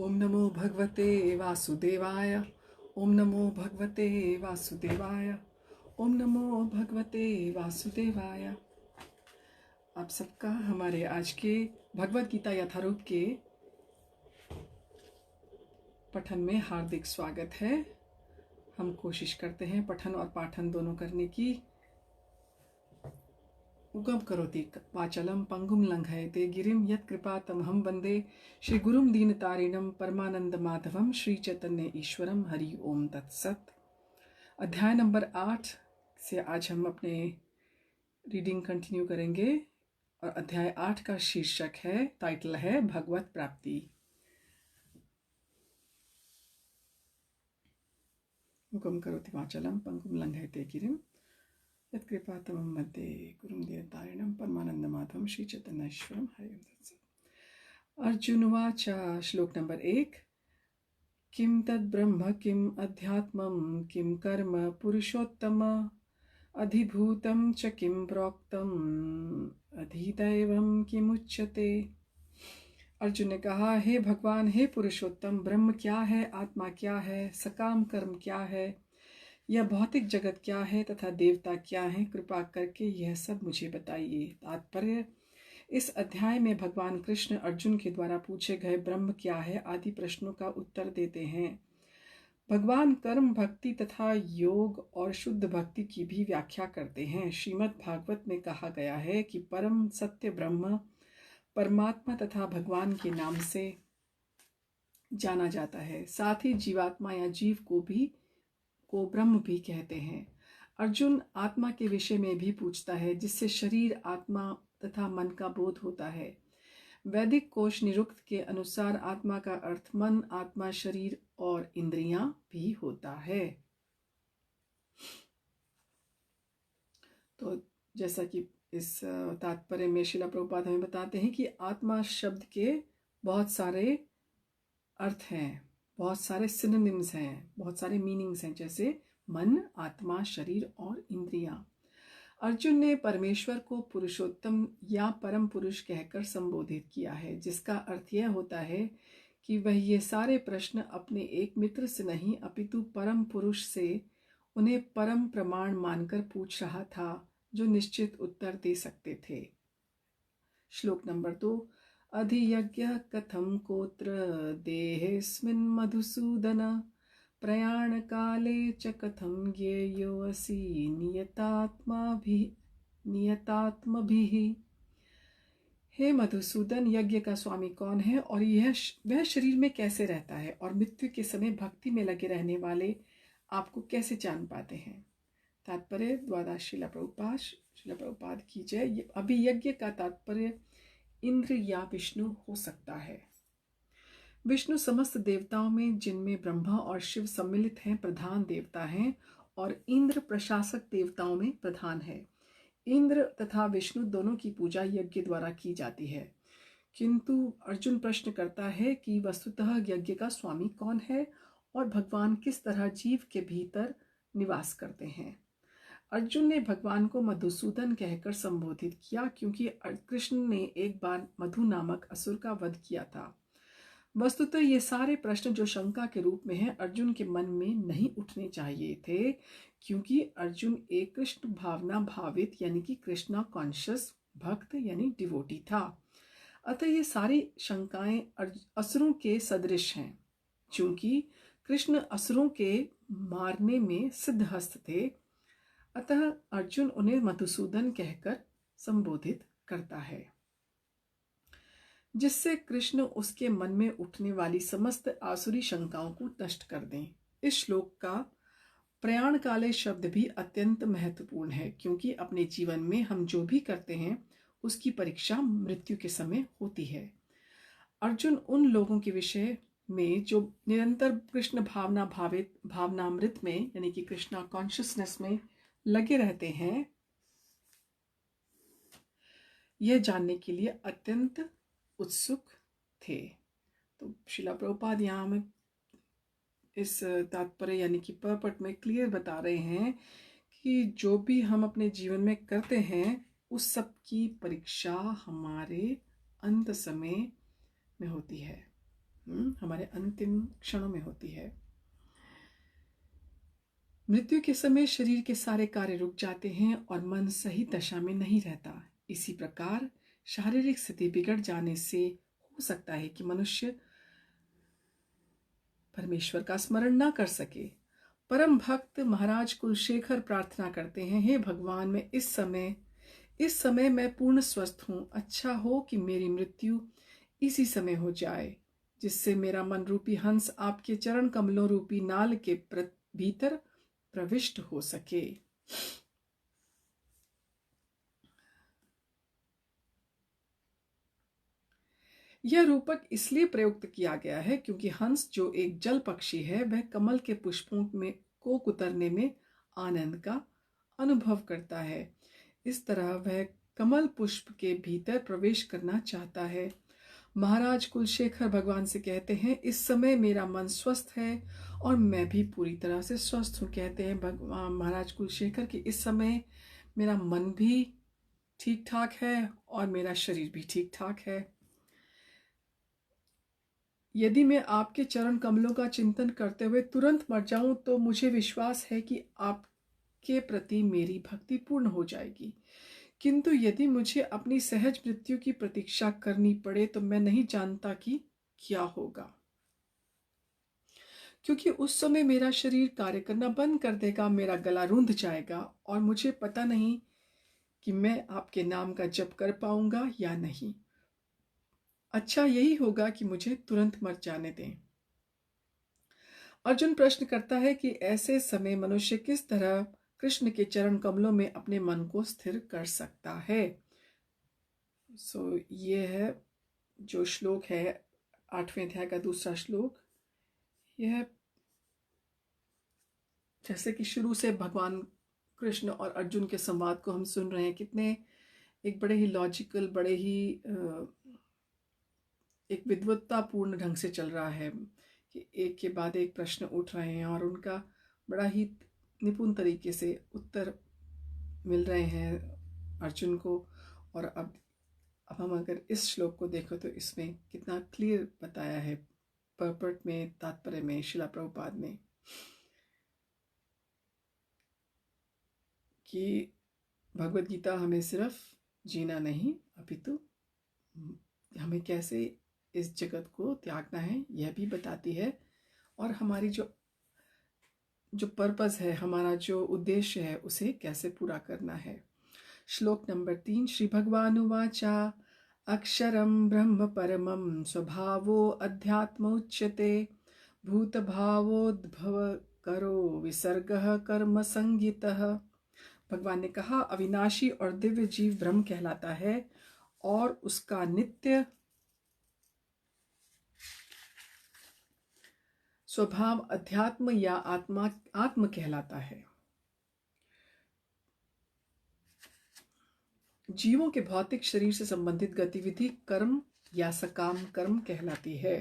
ओम नमो भगवते वासुदेवाय। ओम नमो भगवते वासुदेवाय। ओम नमो भगवते वासुदेवाय। आप सबका हमारे आज के भगवत गीता यथारूप के पठन में हार्दिक स्वागत है। हम कोशिश करते हैं पठन और पाठन दोनों करने की। उगम करोति वाचलम पंगुम लंघयते गिरिम यत् कृपा तमहम वंदे श्री गुरुम दीनतारिणम परमानंद माधवम श्री चैतन्य ईश्वरम हरि ओम तत्सत। अध्याय नंबर 8 से आज हम अपने रीडिंग कंटिन्यू करेंगे और अध्याय 8 का शीर्षक है, टाइटल है भगवत प्राप्ति। उगम करोति वाचलम पंगुम लंघयते गिरिम यत्कृपातमं वन्दे गुरुं दीनतारिणं परमानन्दमाधवं श्री चैतन्येश्वरं हरि ओम तत्सत्। अर्जुनवाच। श्लोक नंबर 1। किं तद्ब्रह्म किम् अध्यात्मं किं कर्म पुरुषोत्तम अधिभूतं च किं प्रोक्तम् अधिदैवं किमुच्यते। अर्जुन ने कहा, हे भगवान, हे पुरुषोत्तम, ब्रह्म क्या है, आत्मा क्या है, सकाम कर्म क्या है, यह भौतिक जगत क्या है तथा देवता क्या है, कृपा करके यह सब मुझे बताइए। तात्पर्य: इस अध्याय में भगवान कृष्ण अर्जुन के द्वारा पूछे गए ब्रह्म क्या है आदि प्रश्नों का उत्तर देते हैं। भगवान कर्म, भक्ति तथा योग और शुद्ध भक्ति की भी व्याख्या करते हैं। श्रीमद् भागवत में कहा गया है कि परम सत्य ब्रह्म परमात्मा तथा भगवान के नाम से जाना जाता है। साथ ही जीवात्मा या जीव को ब्रह्म भी कहते हैं। अर्जुन आत्मा के विषय में भी पूछता है, जिससे शरीर, आत्मा तथा मन का बोध होता है। वैदिक कोश निरुक्त के अनुसार आत्मा का अर्थ मन, आत्मा, शरीर और इंद्रियां भी होता है। तो जैसा कि इस तात्पर्य में श्रील प्रभुपाद हमें बताते हैं कि आत्मा शब्द के बहुत सारे अर्थ हैं, बहुत सारे सिनोनिम्स हैं, बहुत सारे मीनिंग्स हैं, जैसे मन, आत्मा, शरीर और इंद्रियां। अर्जुन ने परमेश्वर को पुरुषोत्तम या परम पुरुष कहकर संबोधित किया है, जिसका अर्थ यह होता है कि वह ये सारे प्रश्न अपने एक मित्र से नहीं अपितु परम पुरुष से उन्हें परम प्रमाण मानकर पूछ रहा था, जो निश्चित उत्तर दे सकते थे। श्लोक नंबर 2। अधियज्ञः कथं कोत्र देहेऽस्मिन् मधुसूदन प्रयाण काले च कथं ज्ञेयोऽसि नियतात्मभिः। हे मधुसूदन, यज्ञ का स्वामी कौन है और वह शरीर में कैसे रहता है और मृत्यु के समय भक्ति में लगे रहने वाले आपको कैसे जान पाते हैं। तात्पर्य: द्वादश श्रील प्रभुपाद की जय। अभियज्ञ का तात्पर्य इंद्र या विष्णु हो सकता है। विष्णु समस्त देवताओं में, जिनमें ब्रह्मा और शिव सम्मिलित हैं, प्रधान देवता हैं और इंद्र प्रशासक देवताओं में प्रधान है। इंद्र तथा विष्णु दोनों की पूजा यज्ञ द्वारा की जाती है। किंतु अर्जुन प्रश्न करता है कि वस्तुतः यज्ञ का स्वामी कौन है और भगवान किस तरह जीव के भीतर निवास करते हैं। अर्जुन ने भगवान को मधुसूदन कहकर संबोधित किया, क्योंकि कृष्ण ने एक बार मधु नामक असुर का वध किया था। वस्तुतः ये सारे प्रश्न जो शंका के रूप में हैं, अर्जुन के मन में नहीं उठने चाहिए थे, क्योंकि अर्जुन एक कृष्ण भावना भावित यानी कि कृष्णा कॉन्शियस भक्त यानी डिवोटी था। अतः ये सारी शंकाएं असुरों के सदृश हैं। चूंकि कृष्ण असुरों के मारने में सिद्धहस्त थे, अतः अर्जुन उन्हें मधुसूदन कहकर संबोधित करता है, जिससे कृष्ण उसके मन में उठने वाली समस्त आसुरी शंकाओं को नष्ट कर दें। इस श्लोक का प्रयाण काले शब्द भी अत्यंत महत्वपूर्ण है, क्योंकि अपने जीवन में हम जो भी करते हैं उसकी परीक्षा मृत्यु के समय होती है। अर्जुन उन लोगों के विषय में जो निरंतर कृष्ण भावनामृत में यानी कि कृष्णा कॉन्शियसनेस में लगे रहते हैं, यह जानने के लिए अत्यंत उत्सुक थे। तो श्रील प्रभुपाद यहाँ हमें इस तात्पर्य यानी कि पर्पट में क्लियर बता रहे हैं कि जो भी हम अपने जीवन में करते हैं उस सब की परीक्षा हमारे अंत समय में होती है। हमारे अंतिम क्षणों में होती है। मृत्यु के समय शरीर के सारे कार्य रुक जाते हैं और मन सही दशा में नहीं रहता। इसी प्रकार शारीरिक स्थिति बिगड़ जाने से हो सकता है कि मनुष्य परमेश्वर का स्मरण ना कर सके। परम भक्त महाराज कुलशेखर प्रार्थना करते हैं, हे भगवान, मैं इस समय मैं पूर्ण स्वस्थ हूँ। अच्छा हो कि मेरी मृत्यु इसी समय हो जाए, जिससे मेरा मन रूपी हंस आपके चरण कमलों रूपी नाल के भीतर प्रविष्ट हो सके। यह रूपक इसलिए प्रयुक्त किया गया है क्योंकि हंस, जो एक जल पक्षी है, वह कमल के पुष्पों में को कुतरने में आनंद का अनुभव करता है। इस तरह वह कमल पुष्प के भीतर प्रवेश करना चाहता है। महाराज कुलशेखर भगवान से कहते हैं, इस समय मेरा मन स्वस्थ है और मैं भी पूरी तरह से स्वस्थ हूँ। कहते हैं भगवान महाराज कुलशेखर कि इस समय मेरा मन भी ठीक ठाक है और मेरा शरीर भी ठीक ठाक है। यदि मैं आपके चरण कमलों का चिंतन करते हुए तुरंत मर जाऊं तो मुझे विश्वास है कि आपके प्रति मेरी भक्ति पूर्ण हो जाएगी। किंतु यदि मुझे अपनी सहज मृत्यु की प्रतीक्षा करनी पड़े तो मैं नहीं जानता कि क्या होगा, क्योंकि उस समय मेरा शरीर कार्य करना बंद कर देगा, मेरा गला रुंध जाएगा और मुझे पता नहीं कि मैं आपके नाम का जप कर पाऊंगा या नहीं। अच्छा यही होगा कि मुझे तुरंत मर जाने दें। अर्जुन प्रश्न करता है कि ऐसे समय मनुष्य किस तरह कृष्ण के चरण कमलों में अपने मन को स्थिर कर सकता है। ये है जो श्लोक है 8वें अध्याय का दूसरा श्लोक। यह जैसे कि शुरू से भगवान कृष्ण और अर्जुन के संवाद को हम सुन रहे हैं, कितने एक बड़े ही लॉजिकल, बड़े ही एक विद्वत्तापूर्ण ढंग से चल रहा है कि एक के बाद एक प्रश्न उठ रहे हैं और उनका बड़ा ही निपुण तरीके से उत्तर मिल रहे हैं अर्जुन को। और अब हम अगर इस श्लोक को देखो तो इसमें कितना क्लियर बताया है पर्पट में, तात्पर्य में, शिला प्रभुपाद ने, कि भगवत गीता हमें सिर्फ जीना नहीं अपितु हमें कैसे इस जगत को त्यागना है यह भी बताती है, और हमारी जो पर्पस है, हमारा जो उद्देश्य है, उसे कैसे पूरा करना है। श्लोक नंबर 3। श्री भगवानुवाचा अक्षरं ब्रह्म परमं स्वभावो अध्यात्म उच्यते भूतभावोद्भव करो विसर्गः कर्म संगितः। भगवान ने कहा, अविनाशी और दिव्य जीव ब्रह्म कहलाता है और उसका नित्य स्वभाव अध्यात्म या आत्म कहलाता है। जीवों के भौतिक शरीर से संबंधित गतिविधि कर्म या सकाम कर्म कहलाती है।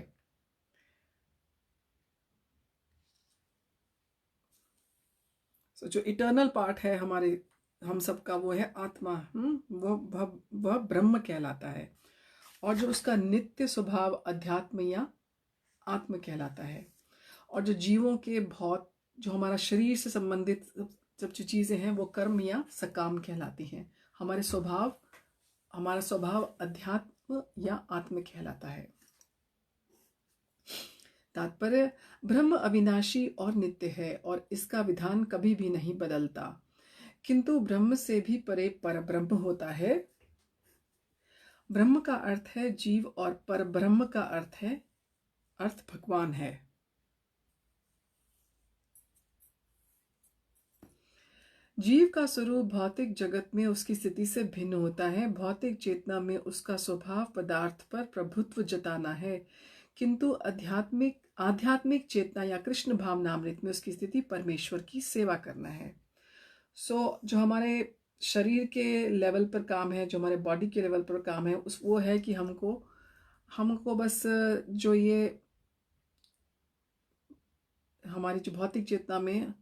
जो इटर्नल पार्ट है हमारे हम सबका, वो है आत्मा, वह ब्रह्म कहलाता है, और जो उसका नित्य स्वभाव अध्यात्म या आत्म कहलाता है। और जो जीवों के जो हमारा शरीर से संबंधित सब जो चीजें हैं वो कर्म या सकाम कहलाती हैं। हमारा स्वभाव अध्यात्म या आत्म कहलाता है। तात्पर्य, ब्रह्म अविनाशी और नित्य है और इसका विधान कभी भी नहीं बदलता, किंतु ब्रह्म से भी परे पर ब्रह्म होता है। ब्रह्म का अर्थ है जीव और पर ब्रह्म का अर्थ भगवान है। जीव का स्वरूप भौतिक जगत में उसकी स्थिति से भिन्न होता है। भौतिक चेतना में उसका स्वभाव पदार्थ पर प्रभुत्व जताना है, किंतु आध्यात्मिक चेतना या कृष्ण भावनामृत में उसकी स्थिति परमेश्वर की सेवा करना है। जो हमारे शरीर के लेवल पर काम है, जो हमारे बॉडी के लेवल पर काम है, वो है कि हमको बस जो ये हमारी जो भौतिक चेतना में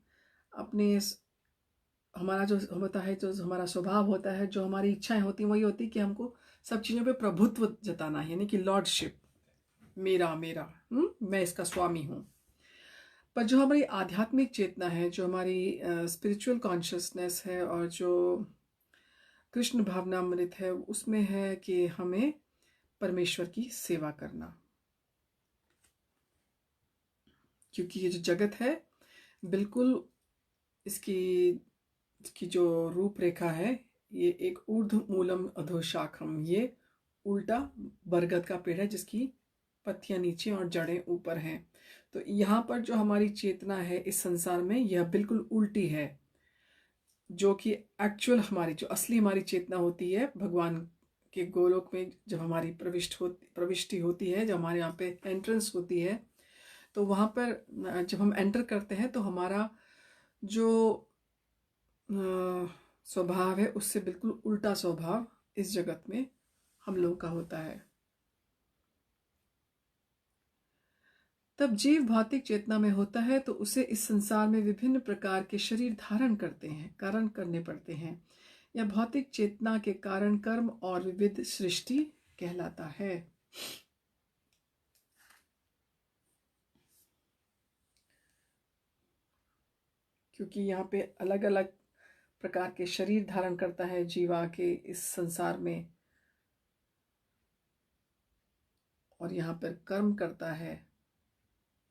अपने हमारा जो होता है, जो हमारा स्वभाव होता है, जो हमारी इच्छाएं होती हैं, वही होती है कि हमको सब चीज़ों पे प्रभुत्व जताना है, यानी कि लॉर्डशिप, मेरा मेरा, मैं इसका स्वामी हूँ। पर जो हमारी आध्यात्मिक चेतना है, जो हमारी स्पिरिचुअल कॉन्शियसनेस है और जो कृष्ण भावनामृत है, उसमें है कि हमें परमेश्वर की सेवा करना। क्योंकि ये जो जगत है, बिल्कुल इसकी इसकी जो रूपरेखा है, ये एक ऊर्ध्व मूलम अधोशाखम, ये उल्टा बरगद का पेड़ है जिसकी पत्तियां नीचे और जड़ें ऊपर हैं। तो यहाँ पर जो हमारी चेतना है इस संसार में, यह बिल्कुल उल्टी है। जो कि एक्चुअल हमारी जो असली हमारी चेतना होती है भगवान के गोलोक में, जब हमारी प्रविष्टि होती है, जब हमारे यहाँ पे एंट्रेंस होती है, तो वहाँ पर जब हम एंटर करते हैं तो हमारा जो स्वभाव है उससे बिल्कुल उल्टा स्वभाव इस जगत में हम लोगों का होता है। तब जीव भौतिक चेतना में होता है तो उसे इस संसार में विभिन्न प्रकार के शरीर धारण करते हैं, कारण करने पड़ते हैं। यह भौतिक चेतना के कारण कर्म और विविध सृष्टि कहलाता है। क्योंकि यहाँ पे अलग अलग प्रकार के शरीर धारण करता है जीवा के इस संसार में, और यहाँ पर कर्म करता है,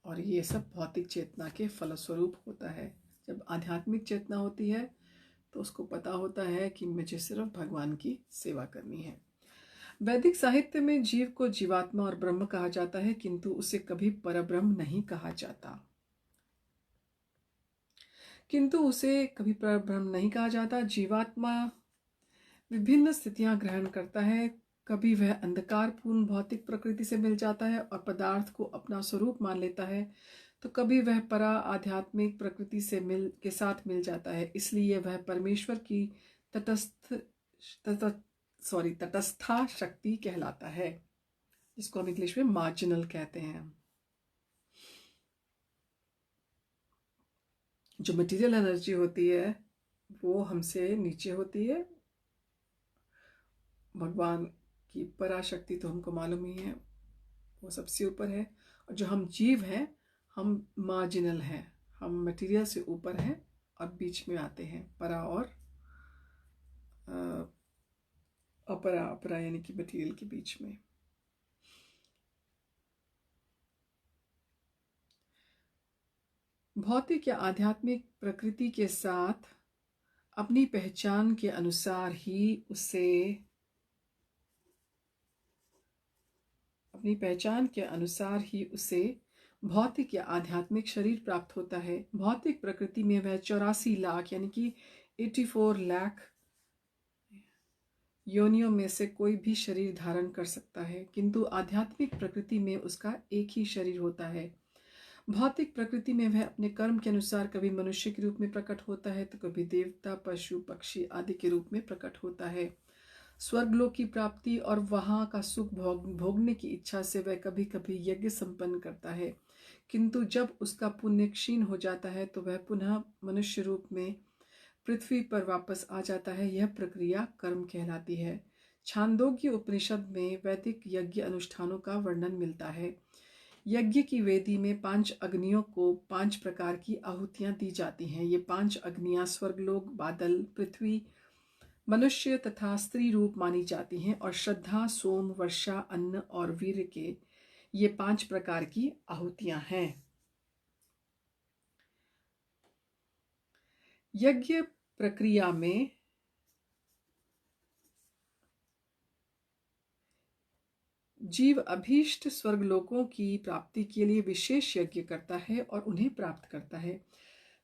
और ये सब भौतिक चेतना के फलस्वरूप होता है। जब आध्यात्मिक चेतना होती है तो उसको पता होता है कि मुझे सिर्फ भगवान की सेवा करनी है। वैदिक साहित्य में जीव को जीवात्मा और ब्रह्म कहा जाता है, किंतु उसे कभी परब्रह्म नहीं कहा जाता। जीवात्मा विभिन्न स्थितियां ग्रहण करता है। कभी वह अंधकारपूर्ण भौतिक प्रकृति से मिल जाता है और पदार्थ को अपना स्वरूप मान लेता है, तो कभी वह परा आध्यात्मिक प्रकृति से मिल जाता है। इसलिए वह परमेश्वर की तटस्था शक्ति कहलाता है, जिसको हम इंग्लिश में मार्जिनल कहते हैं। जो मटेरियल एनर्जी होती है वो हमसे नीचे होती है। भगवान की पराशक्ति तो हमको मालूम ही है, वो सबसे ऊपर है। और जो हम जीव हैं, हम मार्जिनल हैं, हम मटेरियल से ऊपर हैं और बीच में आते हैं, परा और अपरा। अपरा यानी कि मटेरियल के बीच में। भौतिक या आध्यात्मिक प्रकृति के साथ अपनी पहचान के अनुसार ही उसे भौतिक या आध्यात्मिक शरीर प्राप्त होता है। भौतिक प्रकृति में वह 84 लाख यानी कि 84 लाख योनियों में से कोई भी शरीर धारण कर सकता है, किंतु आध्यात्मिक प्रकृति में उसका एक ही शरीर होता है। भौतिक प्रकृति में वह अपने कर्म के अनुसार कभी मनुष्य के रूप में प्रकट होता है तो कभी देवता, पशु, पक्षी आदि के रूप में प्रकट होता है। स्वर्गलोक की प्राप्ति और वहां का सुख भोगने की इच्छा से वह कभी कभी यज्ञ संपन्न करता है, किंतु जब उसका पुण्य क्षीण हो जाता है तो वह पुनः मनुष्य रूप में पृथ्वी पर वापस आ जाता है। यह प्रक्रिया कर्म कहलाती है। छांदोग्य उपनिषद में वैदिक यज्ञ अनुष्ठानों का वर्णन मिलता है। यज्ञ की वेदी में 5 अग्नियों को 5 प्रकार की आहुतियां दी जाती हैं। ये 5 अग्नियां स्वर्गलोक, बादल, पृथ्वी, मनुष्य तथा स्त्री रूप मानी जाती हैं, और श्रद्धा, सोम, वर्षा, अन्न और वीर्य के ये 5 प्रकार की आहुतियां हैं। यज्ञ प्रक्रिया में जीव अभीष्ट स्वर्गलोकों की प्राप्ति के लिए विशेष यज्ञ करता है और उन्हें प्राप्त करता है।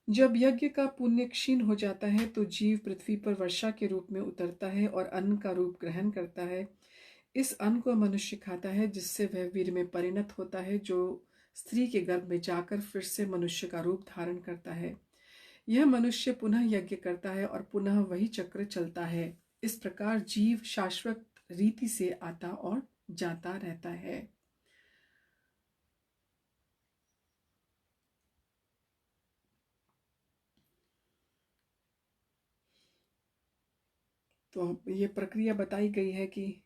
जब यज्ञ का पुण्य क्षीण हो जाता है तो जीव पृथ्वी पर वर्षा के रूप में उतरता है और अन्न का रूप ग्रहण करता है। इस अन्न को मनुष्य खाता है, जिससे वह वीर में परिणत होता है, जो स्त्री के गर्भ में जाकर फिर से मनुष्य का रूप धारण करता है। यह मनुष्य पुनः यज्ञ करता है और पुनः वही चक्र चलता है। इस प्रकार जीव शाश्वत रीति से आता और जाता रहता है। तो ये प्रक्रिया बताई गई है कि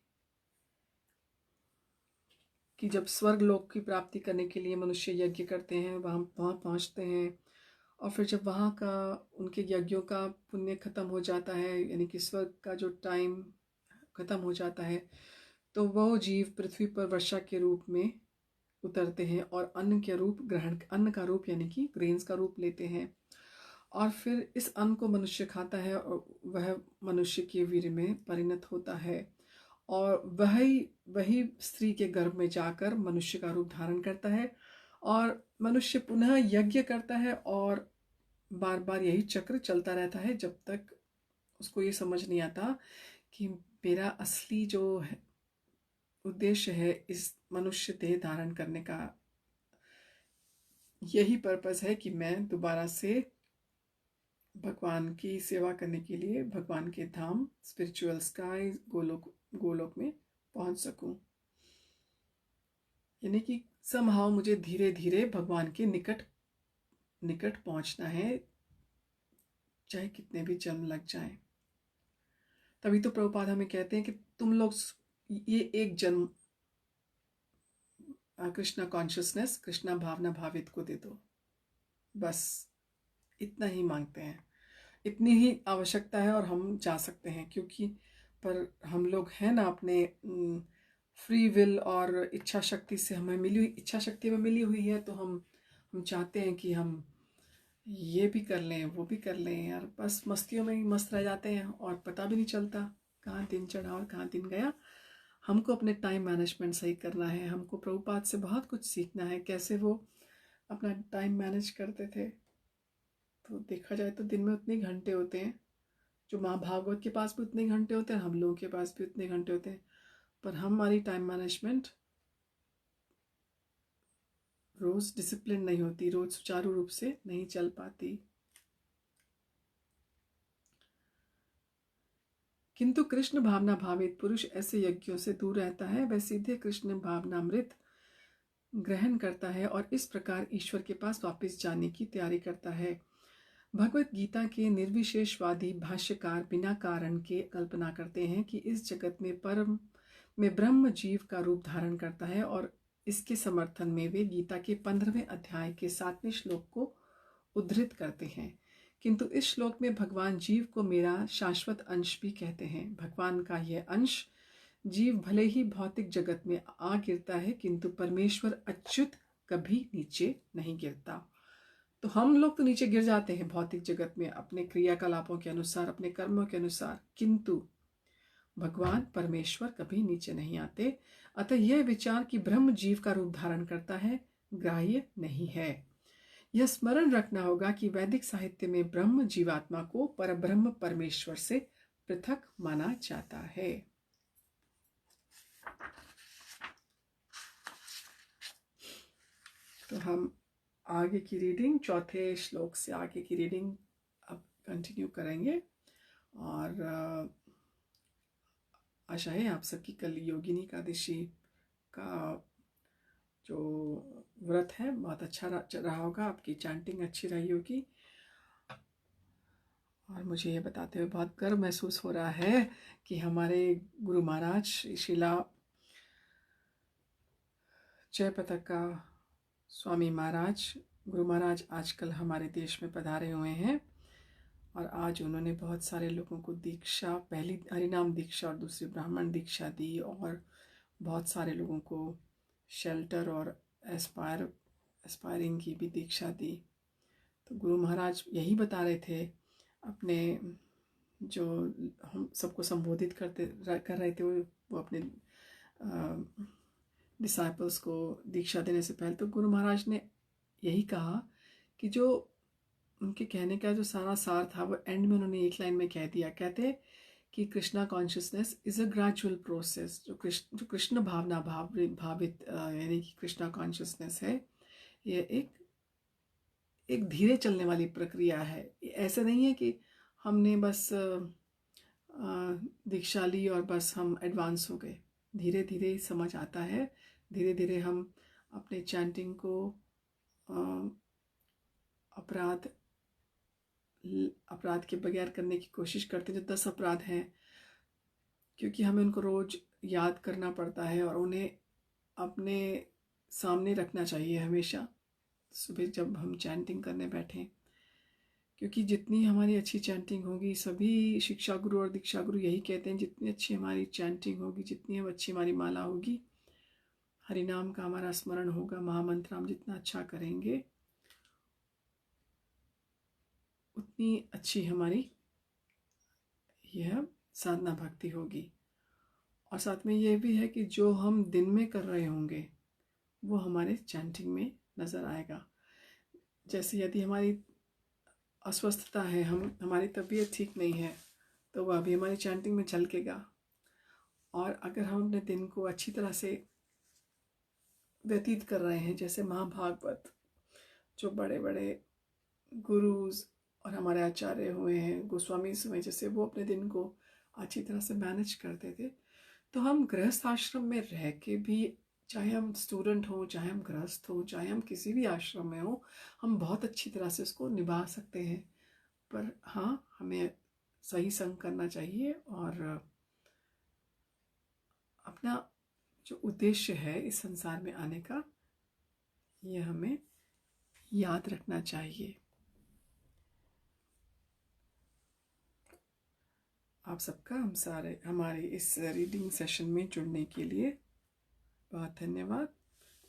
कि जब स्वर्ग लोक की प्राप्ति करने के लिए मनुष्य यज्ञ करते हैं, वहाँ वहाँ पहुँचते हैं, और फिर जब वहाँ का उनके यज्ञों का पुण्य खत्म हो जाता है, यानी कि स्वर्ग का जो टाइम खत्म हो जाता है, तो वो जीव पृथ्वी पर वर्षा के रूप में उतरते हैं और अन्न का रूप यानी कि ग्रेन्स का रूप लेते हैं। और फिर इस अन्न को मनुष्य खाता है और वह मनुष्य के वीर में परिणत होता है, और वही वही स्त्री के गर्भ में जाकर मनुष्य का रूप धारण करता है, और मनुष्य पुनः यज्ञ करता है, और बार बार यही चक्र चलता रहता है जब तक उसको ये समझ नहीं आता कि मेरा असली जो है उद्देश्य है इस मनुष्य देह धारण करने का, यही पर्पस है कि मैं दोबारा से भगवान की सेवा करने के लिए भगवान के धाम स्पिरिचुअल स्काई गोलोक में पहुंच सकूं। यानी कि समहाउ मुझे धीरे धीरे भगवान के निकट निकट पहुंचना है, चाहे कितने भी जन्म लग जाएं। तभी तो प्रभुपाद हमें कहते हैं कि तुम लोग ये एक जन्म कृष्णा कॉन्शियसनेस, कृष्णा भावना भावित को दे दो, बस इतना ही मांगते हैं, इतनी ही आवश्यकता है और हम जा सकते हैं। क्योंकि पर हम लोग हैं ना, अपने फ्री विल और इच्छा शक्ति से हमें मिली हुई, इच्छा शक्ति में मिली हुई है, तो हम चाहते हैं कि हम ये भी कर लें वो भी कर लें यार, बस मस्तियों में ही मस्त रह जाते हैं और पता भी नहीं चलता कहाँ दिन चढ़ा और कहाँ दिन गया। हमको अपने टाइम मैनेजमेंट सही करना है, हमको प्रभुपाद से बहुत कुछ सीखना है, कैसे वो अपना टाइम मैनेज करते थे। तो देखा जाए तो दिन में उतने घंटे होते हैं, जो माँ भागवत के पास भी उतने घंटे होते हैं, हम लोगों के पास भी उतने घंटे होते हैं, पर हमारी टाइम मैनेजमेंट रोज डिसिप्लिन नहीं होती, रोज सुचारू रूप से नहीं चल पाती। किंतु कृष्ण भावना भावित पुरुष ऐसे यज्ञों से दूर रहता है, वह सीधे कृष्ण भावनामृत ग्रहण करता है और इस प्रकार ईश्वर के पास वापस जाने की तैयारी करता है। भगवत गीता के निर्विशेषवादी भाष्यकार बिना कारण के कल्पना करते हैं कि इस जगत में परम में ब्रह्म जीव का रूप धारण करता है, और इसके समर्थन में वे गीता के 15वें अध्याय के 7वें श्लोक को उद्धृत करते हैं। किंतु इस श्लोक में भगवान जीव को मेरा शाश्वत अंश भी कहते हैं। भगवान का यह अंश जीव भले ही भौतिक जगत में आ गिरता है, किंतु परमेश्वर अच्युत कभी नीचे नहीं गिरता। तो हम लोग तो नीचे गिर जाते हैं भौतिक जगत में अपने क्रियाकलापों के अनुसार, अपने कर्मों के अनुसार, किंतु भगवान परमेश्वर कभी नीचे नहीं आते। अतः यह विचार कि ब्रह्म जीव का रूप धारण करता है ग्राह्य नहीं है। यह स्मरण रखना होगा कि वैदिक साहित्य में ब्रह्म जीवात्मा को परब्रह्म परमेश्वर से पृथक माना जाता है। तो हम आगे की रीडिंग, चौथे श्लोक से आगे की रीडिंग अब कंटिन्यू करेंगे, और आशा है आप सबकी कल योगिनी एकादशी का जो व्रत है बहुत अच्छा रहा होगा, आपकी चैंटिंग अच्छी रही होगी। और मुझे ये बताते हुए बहुत गर्व महसूस हो रहा है कि हमारे गुरु महाराज शिला जयपताका स्वामी महाराज, गुरु महाराज आजकल हमारे देश में पधारे हुए हैं, और आज उन्होंने बहुत सारे लोगों को दीक्षा, पहली हरिनाम दीक्षा और दूसरी ब्राह्मण दीक्षा दी, और बहुत सारे लोगों को शेल्टर और एस्पायरिंग की भी दीक्षा दी। तो गुरु महाराज यही बता रहे थे अपने, जो हम सबको संबोधित कर रहे थे, वो अपने डिसाइपल्स को दीक्षा देने से पहले, तो गुरु महाराज ने यही कहा कि जो उनके कहने का जो सारा सार था वो एंड में उन्होंने एक लाइन में कह दिया। कहते कि Krishna consciousness is a gradual process. जो कृष्ण भावना भावित यानी कि कृष्णा कॉन्शियसनेस है, ये एक धीरे चलने वाली प्रक्रिया है। ऐसे नहीं है कि हमने बस दीक्षा ली और बस हम एडवांस हो गए। धीरे धीरे समझ आता है, धीरे धीरे हम अपने चैंटिंग को अपराध के बगैर करने की कोशिश करते हैं। जो 10 अपराध हैं, क्योंकि हमें उनको रोज याद करना पड़ता है और उन्हें अपने सामने रखना चाहिए हमेशा सुबह जब हम चैंटिंग करने बैठें, क्योंकि जितनी हमारी अच्छी चैंटिंग होगी, सभी शिक्षा गुरु और दीक्षा गुरु यही कहते हैं, जितनी अच्छी हमारी चैंटिंग होगी, जितनी अच्छी हमारी माला होगी, हरि नाम का हमारा स्मरण होगा, महामंत्र हम जितना अच्छा करेंगे, उतनी अच्छी हमारी यह साधना भक्ति होगी। और साथ में ये भी है कि जो हम दिन में कर रहे होंगे वो हमारे चैंटिंग में नज़र आएगा। जैसे यदि हमारी अस्वस्थता है, हमारी तबीयत ठीक नहीं है, तो वह भी हमारी चैंटिंग में झलकेगा। और अगर हम अपने दिन को अच्छी तरह से व्यतीत कर रहे हैं, जैसे महाभागवत, जो बड़े बड़े गुरुज और हमारे आचार्य हुए हैं, गोस्वामी हुए, जैसे वो अपने दिन को अच्छी तरह से मैनेज करते थे, तो हम गृहस्थ आश्रम में रह के भी, चाहे हम स्टूडेंट हों, चाहे हम गृहस्थ हों, चाहे हम किसी भी आश्रम में हों, हम बहुत अच्छी तरह से उसको निभा सकते हैं। पर हाँ, हमें सही संग करना चाहिए और अपना जो उद्देश्य है इस संसार में आने का, यह हमें याद रखना चाहिए। आप सबका हमारे इस रीडिंग सेशन में जुड़ने के लिए बहुत धन्यवाद।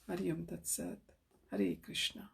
हरि ओम तत्सत। हरे कृष्णा।